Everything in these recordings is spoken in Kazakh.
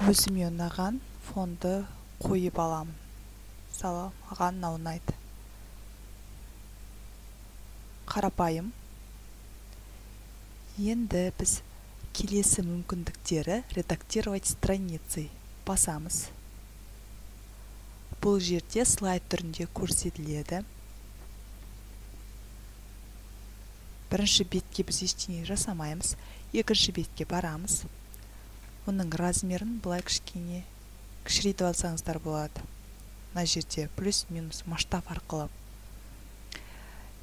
өзіме ұнаған фонды қойып аламын. Мысалы, маған мынау ұнайды. Қарапайым. Енді біз келесі мүмкіндіктері редактировать страницей басамыз. Бұл жерде слайд түрінде көрсетіледі. Бірінші бетке біз ештеңе жасамаймыз. Екінші бетке барамыз. Оның размерін былай кішкене кішірейтіп алсаңыздар болады. Мына жерде плюс-минус масштаб арқылы.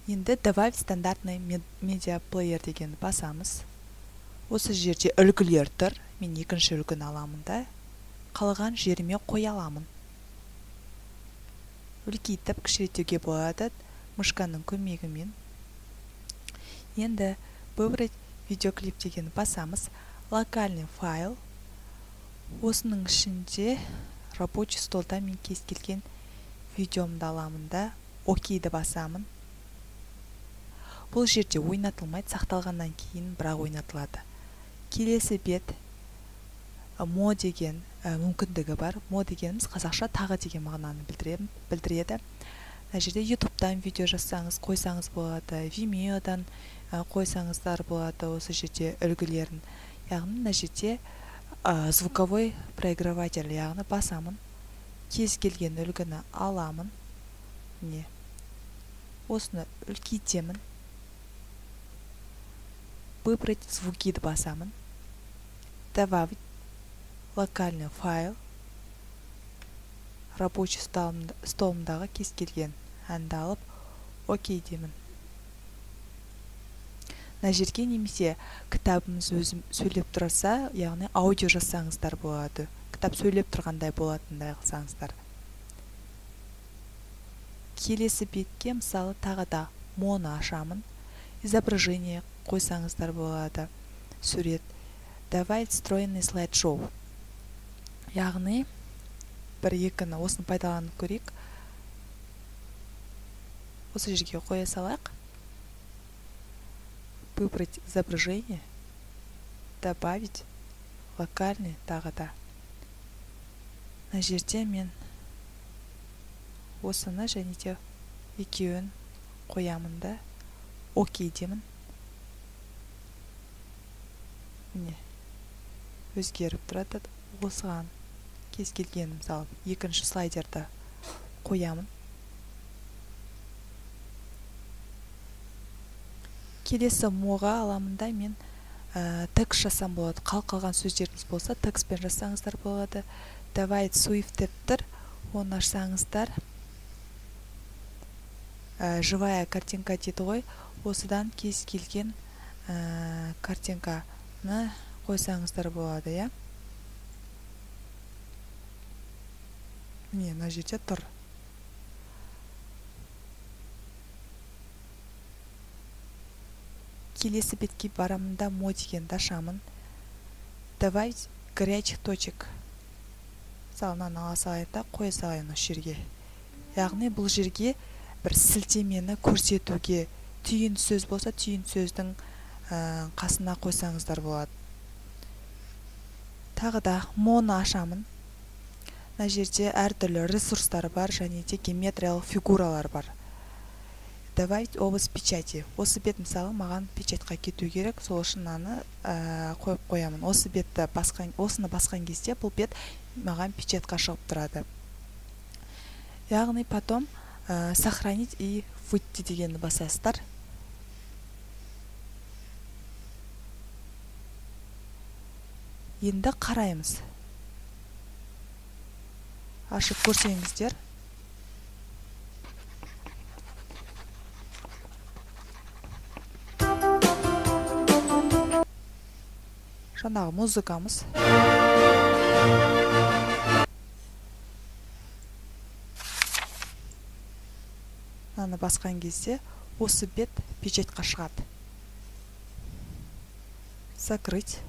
Енді добавить стандартный медиаплеер деген басамыз. Осы жерде үлгілер тұр. Мен екінші үлгіні аламын да, қалған жеріме қоя аламын. Үлкейтіп кішірейтуге болады мышканың көмегімен. Енді выбрать видеоклип деген басамыз. Локальный файл. Осының ішінде рабочий столда мен кез келген видеомды аламын да, окейді басамын. Бұл жерде ойнатылмайды, сақталғаннан кейін бірақ ойнатылады. Келесі бет мо деген мүмкіндігі бар. Мо дегеніміз қазақша тағы деген мағынаны білдіреді. Мына жерде ютубтан видео жазсаңыз қойсаңыз болады, Vimeo-дан қойсаңыздар болады осы жерде үлгілерін. Яғни мына жерде звуковой проигрыватель, яғни басамын. Кез келген үлгіні аламын. Міне. Осыны үлкейтемін. Выбрать звукиді басамын. Добавить локальный файл. Рабочий столымдағы кез келген әнді алып, окей деймін. Мына жерге немесе кітабымыз өзім сөйлеп тұрса, яғни аудио жазсаңыздар болады. Кітап сөйлеп тұрғандай болатындай қылсаңыздар. Келесі бетке мысалы тағы да моны ашамын. Изображение қойсаңыздар болады. Сурет. Добавить встроенный слайд-шоу. Яғни бір-екіні осыны пайдаланып көрейік. Осы жерге қоя салайық. Выбрать изображение. Добавить локальный тағы да. Мына жерде мен осыны және де екеуін қоямын да, окей деймін. Міне, өзгеріп тұрады. Осыған кез келген мысалы екінші слайдерді қоямын. Келесі моға аламында мен текст жасам болады. Қалған сөздеріңіз болса, текстпен жасаңыздар болады. Добавить Swift деп тұр. Оны ашсаңыздар. Живая картинка дейді ғой. Осыдан кез келген картинканы қойсаңыздар болады, я? Міне, мына жерде тұр. Келесі бетке барамында мо дегенді ашамын. Добавить горячих точек. Салынан ала салайын да, қоя салайын осы жерге. Яғни бұл жерге бір сілтемені көрсетуге, түйін сөз болса, түйін сөздің қасына қойсаңыздар болады. Тағы да моны ашамын. Мына жерде әртүрлі ресурстар бар, және де геометриялық фигуралар бар. Добавить область печати. Осы бет мысалы маған печатқа кету керек, сол үшін мынаны қойып қоямын. Осыны басқан кезде бұл бет маған печатқа шығып тұрады. Яғни потом сохранить и выйти дегенді басасыздар. Енді қараймыз. Ашып көрсеңіздер. Жаңағы музыкамыз. Мынаны басқан кезде осы бет печатқа шығады. Закрыть.